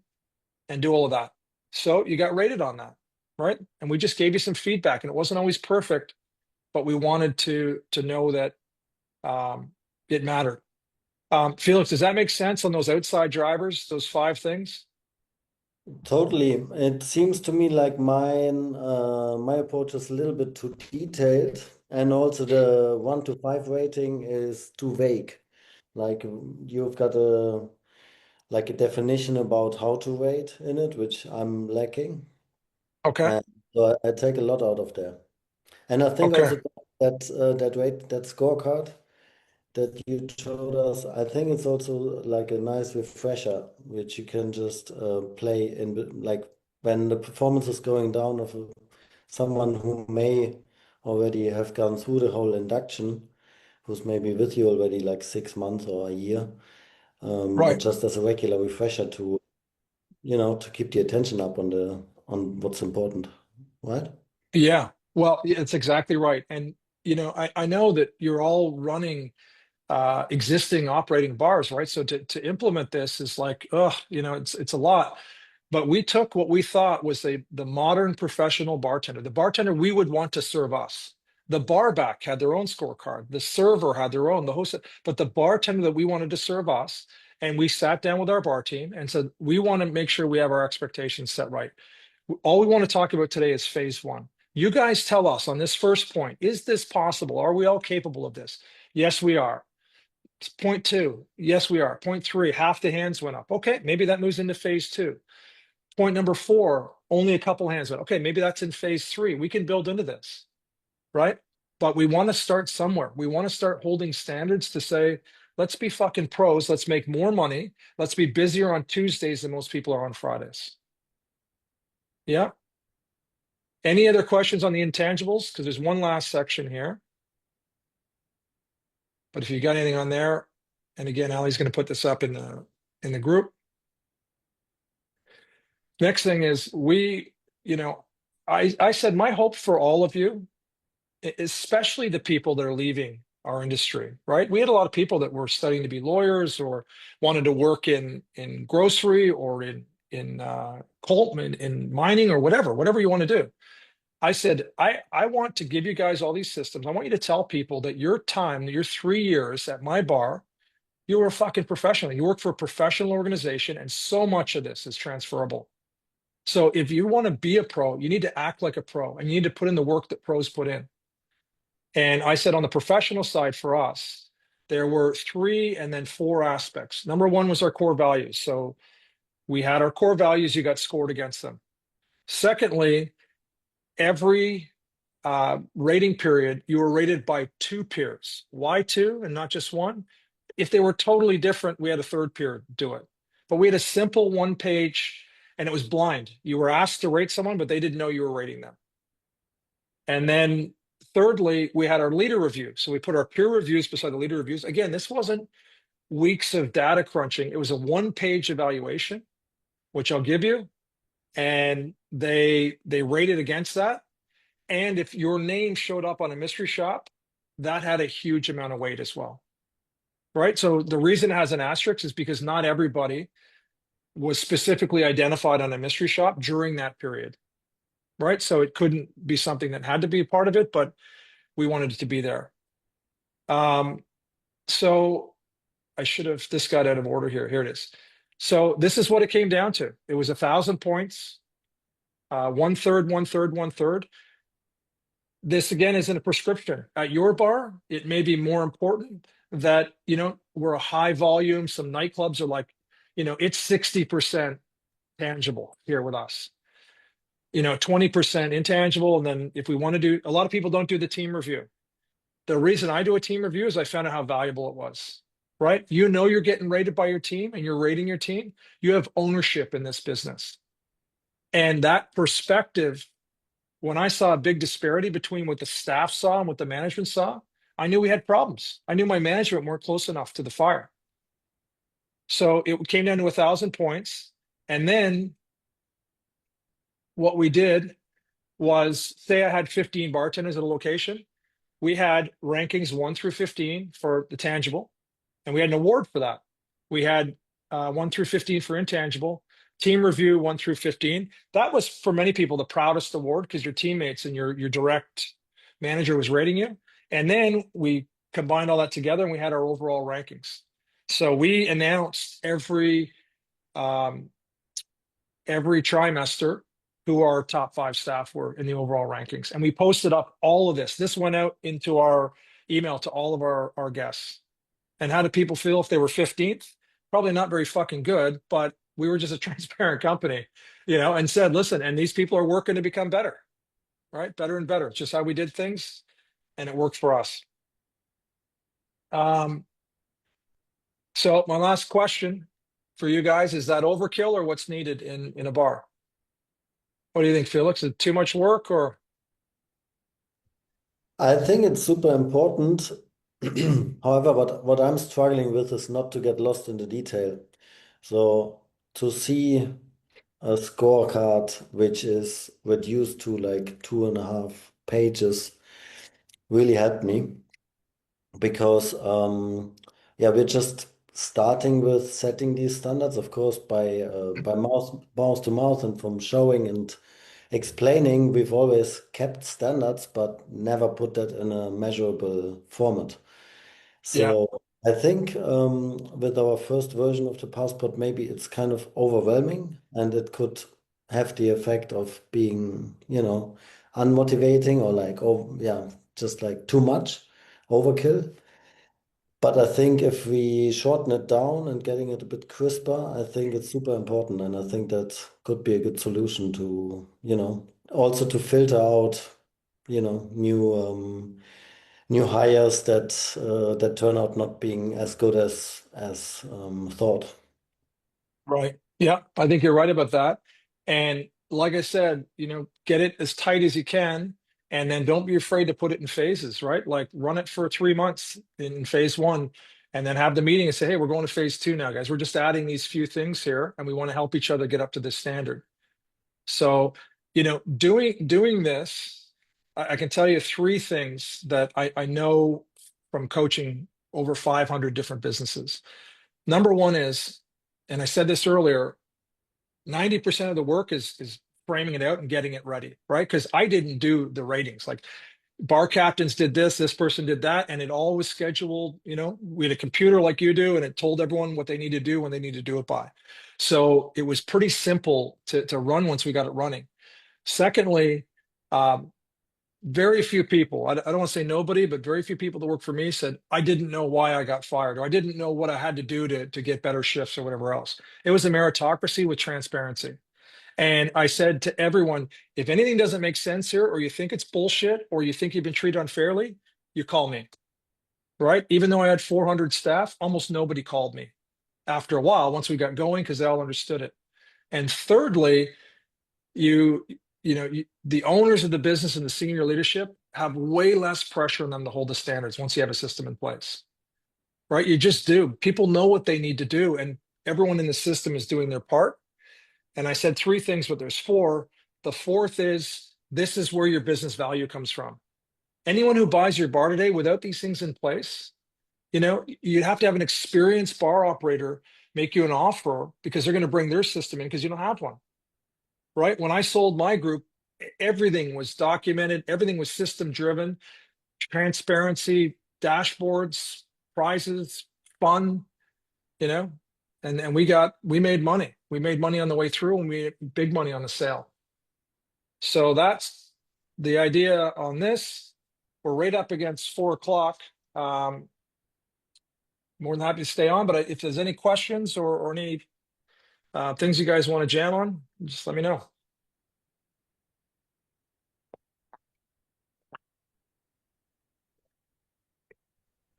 and do all of that. So you got rated on that, right? And we just gave you some feedback, and it wasn't always perfect, but we wanted to know that it mattered. Felix, does that make sense on those outside drivers, those 5 things? Totally. It seems to me like my approach is a little bit too detailed, and also the 1 to 5 rating is too vague. Like you've got a definition about how to rate in it, which I'm lacking. Okay. And so I take a lot out of there. And I think Okay. also that scorecard that you showed us, I think it's also like a nice refresher, which you can just play in, like when the performance is going down of someone who may already have gone through the whole induction. who's maybe with you already like 6 months or a year. But Right. just as a regular refresher to, to keep the attention up on what's important, right? Yeah. Well, it's exactly right. And, I know that you're all running existing operating bars, right? So to implement this is like, it's a lot. But we took what we thought was the modern professional bartender, the bartender we would want to serve us. The barback had their own scorecard. The server had their own, the host, but the bartender that we wanted to serve us, and we sat down with our bar team and said, we want to make sure we have our expectations set right. All we want to talk about today is phase one. You guys tell us on this first point, is this possible? Are we all capable of this? Yes, we are. Point two, yes, we are. Point three, half the hands went up. Okay, maybe that moves into phase two. Point number four, only a couple hands went. Okay, maybe that's in phase three. We can build into this, right? But we want to start somewhere. We want to start holding standards to say, let's be fucking pros. Let's make more money. Let's be busier on Tuesdays than most people are on Fridays. Yeah. Any other questions on the intangibles? Because there's one last section here. But if you got anything on there, and again, Ali's going to put this up in the group. Next thing is I said my hope for all of you, especially the people that are leaving our industry, right? We had a lot of people that were studying to be lawyers or wanted to work in grocery or in coal, in mining or whatever you want to do. I said, I want to give you guys all these systems. I want you to tell people that your time, your 3 years at my bar, you were a fucking professional. You work for a professional organization, and so much of this is transferable. So if you want to be a pro, you need to act like a pro, and you need to put in the work that pros put in. And I said on the professional side for us, there were 3 and then 4 aspects. Number one was our core values. So we had our core values, you got scored against them. Secondly, every rating period, you were rated by 2 peers. Why 2 and not just 1? If they were totally different, we had a third peer do it. But we had a simple 1-page, and it was blind. You were asked to rate someone, but they didn't know you were rating them. And then thirdly, we had our leader review. So we put our peer reviews beside the leader reviews. Again, this wasn't weeks of data crunching. It was a 1-page evaluation, which I'll give you. And they rated against that. And if your name showed up on a mystery shop, that had a huge amount of weight as well. Right. So the reason it has an asterisk is because not everybody was specifically identified on a mystery shop during that period. Right. So it couldn't be something that had to be a part of it, but we wanted it to be there. So I should have, this got out of order here. Here it is. So this is what it came down to. It was 1,000 points, 1/3, 1/3, 1/3. This again isn't a prescription. At your bar, it may be more important that, we're a high volume. Some nightclubs are like, it's 60% tangible here with us. 20% intangible. And then if we want to do, a lot of people don't do the team review. The reason I do a team review is I found out how valuable it was, right? You're getting rated by your team and you're rating your team. You have ownership in this business. And that perspective, when I saw a big disparity between what the staff saw and what the management saw, I knew we had problems. I knew my management weren't close enough to the fire. So it came down to 1,000 points. And then what we did was, say I had 15 bartenders at a location. We had rankings 1 through 15 for the tangible, and we had an award for that. We had 1 through 15 for intangible, team review 1 through 15. That was for many people the proudest award because your teammates and your direct manager was rating you. And then we combined all that together and we had our overall rankings. So we announced every trimester who our top 5 staff were in the overall rankings. And we posted up all of this. This went out into our email to all of our guests. And how did people feel if they were 15th? Probably not very fucking good, but we were just a transparent company, and said, listen, and these people are working to become better, right? Better and better. It's just how we did things, and it worked for us. So my last question for you guys, is that overkill or what's needed in a bar? What do you think, Felix? Is it too much work or? I think it's super important However, what I'm struggling with is not to get lost in the detail. So to see a scorecard which is reduced to like 2.5 pages really helped me because yeah, we're just starting with setting these standards, of course, by mouth to mouth and from showing and explaining. We've always kept standards, but never put that in a measurable format. Yeah, So I think with our first version of the passport, maybe it's kind of overwhelming and it could have the effect of being, unmotivating or like, oh, yeah, just like too much overkill. But I think if we shorten it down and getting it a bit crisper, I think it's super important. And I think that could be a good solution to, also to filter out, new hires that turn out not being as good as thought. right. Yeah, I think you're right about that. And like I said, get it as tight as you can, and then don't be afraid to put it in phases, right? Like run it for 3 months in phase one, and then have the meeting and say, hey, we're going to phase two now, guys. We're just adding these few things here, and we want to help each other get up to this standard. So, doing this, I can tell you three things that I know from coaching over 500 different businesses. Number one is, and I said this earlier, 90% of the work is framing it out and getting it ready, right? Because I didn't do the ratings. Like bar captains did this person did that, and it all was scheduled. We had a computer like you do, and it told everyone what they need to do when they need to do it by. So it was pretty simple to run once we got it running. Secondly, um, very few people, I don't want to say nobody, but very few people that work for me said, I didn't know why I got fired, or I didn't know what I had to do to get better shifts or whatever else. It was a meritocracy with transparency. And I said to everyone, if anything doesn't make sense here, or you think it's bullshit, or you think you've been treated unfairly, you call me, right? Even though I had 400 staff, almost nobody called me after a while, once we got going, because they all understood it. And thirdly, you the owners of the business and the senior leadership have way less pressure on them to hold the standards once you have a system in place, right? You just do. People know what they need to do, and everyone in the system is doing their part. And I said three things, but there's four. The fourth is, this is where your business value comes from. Anyone who buys your bar today without these things in place, you'd have to have an experienced bar operator make you an offer, because they're going to bring their system in because you don't have one. Right? When I sold my group, everything was documented, everything was system driven, transparency, dashboards, prizes, fun, you know, and we made money. We made money on the way through, and we made big money on the sale. So that's the idea on this. We're right up against 4 o'clock. More than happy to stay on, but if there's any questions or any things you guys want to jam on, just let me know.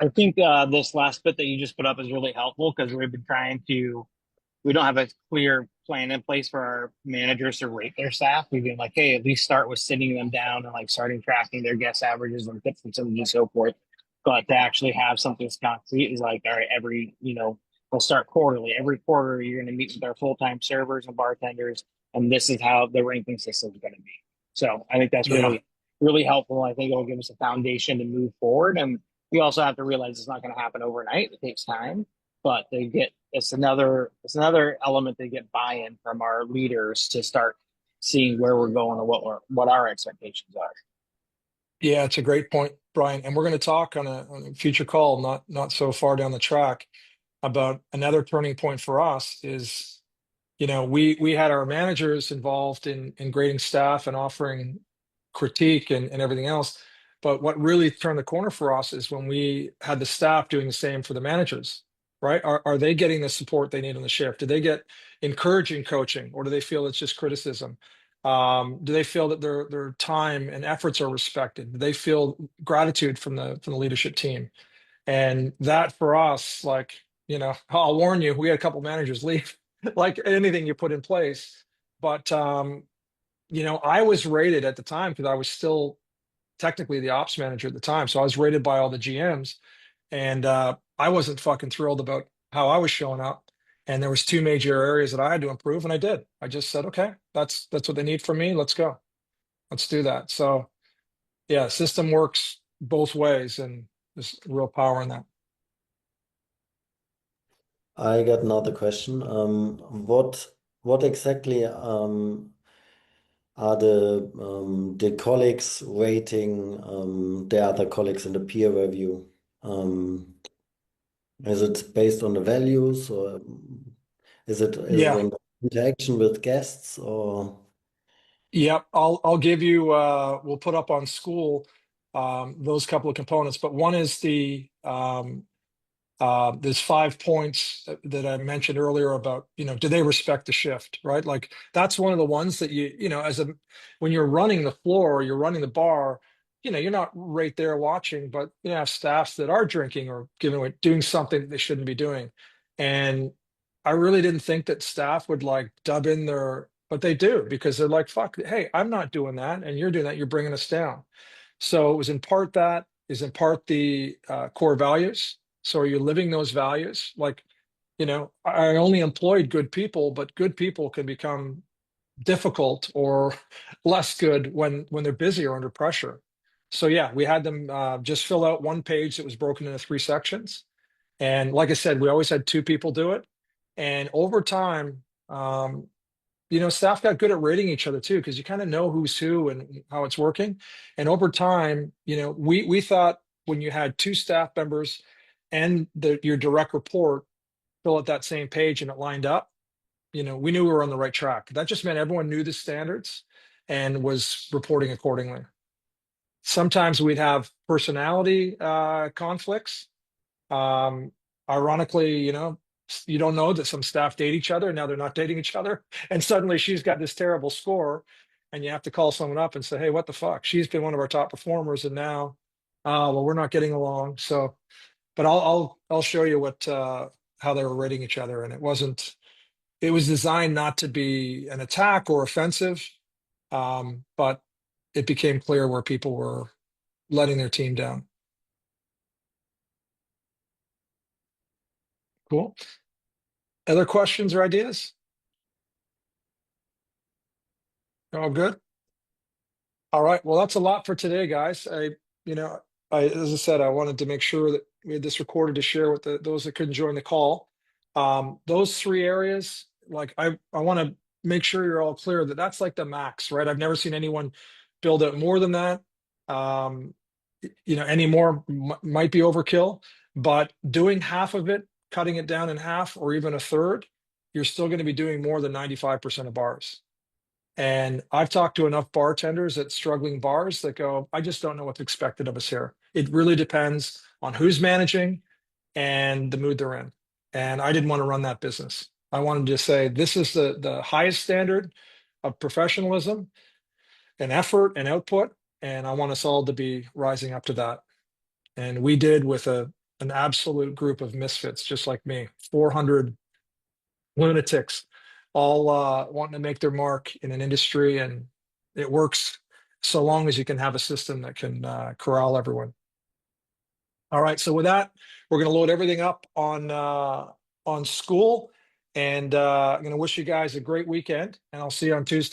I think this last bit that you just put up is really helpful because we've been trying to. We don't have a clear plan in place for our managers to rate their staff. We've been like, hey, at least start with sitting them down and like starting tracking their guest averages and tips and so forth. But to actually have something that's concrete is like, all right, we'll start quarterly. Every quarter, you're going to meet with our full time servers and bartenders, and this is how the ranking system is going to be. So I think that's Yeah. really, really helpful. I think it'll give us a foundation to move forward. And we also have to realize it's not going to happen overnight. It takes time, but it's another element to get buy-in from our leaders to start seeing where we're going and what our expectations are. Yeah, it's a great point, Brian. And we're going to talk on a future call, not so far down the track, about another turning point for us is, we had our managers involved in grading staff and offering critique and everything else. But what really turned the corner for us is when we had the staff doing the same for the managers, right? Are they getting the support they need on the shift? Do they get encouraging coaching, or do they feel it's just criticism? Do they feel that their time and efforts are respected? Do they feel gratitude from the leadership team? And that for us, like, I'll warn you, we had a couple managers leave, like anything you put in place. But I was rated at the time because I was still technically the ops manager at the time. So I was rated by all the GMs. And I wasn't fucking thrilled about how I was showing up. And there was two major areas that I had to improve, and I did. I just said, okay, that's what they need from me. Let's go. Let's do that. So yeah, system works both ways, and there's real power in that. I got another question. What exactly are the colleagues rating the other colleagues in the peer review? Is it based on the values, or is it Yeah. on the interaction with guests, or? Yep. I'll give you we'll put up on school those couple of components, but one is there's 5 points that I mentioned earlier about, do they respect the shift, right? Like that's one of the ones that when you're running the floor or you're running the bar, you're not right there watching, but you have staffs that are drinking or doing something that they shouldn't be doing. And I really didn't think that staff would like dub in but they do, because they're like, fuck, hey, I'm not doing that. And you're doing that. You're bringing us down. So it was in part that, is in part the core values. So are you living those values? Like, I only employed good people, but good people can become difficult or less good when they're busy or under pressure. So yeah, we had them just fill out one page that was broken into 3 sections. And like I said, we always had 2 people do it. And over time, staff got good at rating each other too, because you kind of know who's who and how it's working. And over time, we thought when you had 2 staff members and your direct report fill out that same page and it lined up, we knew we were on the right track. That just meant everyone knew the standards and was reporting accordingly. Sometimes we'd have personality conflicts. Um, Ironically, you don't know that some staff date each other, and now they're not dating each other, and suddenly she's got this terrible score, and you have to call someone up and say, "Hey, what the fuck? She's been one of our top performers, and now, well, we're not getting along." So, but I'll show you how they were rating each other, and it wasn't. It was designed not to be an attack or offensive, but it became clear where people were letting their team down. Cool. Other questions or ideas? All good. All right. Well, that's a lot for today, guys. You know, as I said, I wanted to make sure that we had this recorded to share with those that couldn't join the call. Those 3 areas, like I want to make sure you're all clear that that's like the max, right? I've never seen anyone build out more than that. Um, any more might be overkill, but doing half of it, cutting it down in half, or even a third, you're still going to be doing more than 95% of bars. And I've talked to enough bartenders at struggling bars that go, I just don't know what's expected of us here. It really depends on who's managing and the mood they're in. And I didn't want to run that business. I wanted to say, this is the highest standard of professionalism and effort and output. And I want us all to be rising up to that. And we did with an absolute group of misfits, just like me, 400 lunatics, all wanting to make their mark in an industry, and it works so long as you can have a system that can corral everyone. All right, so with that, we're going to load everything up on school, and I'm going to wish you guys a great weekend, and I'll see you on Tuesday.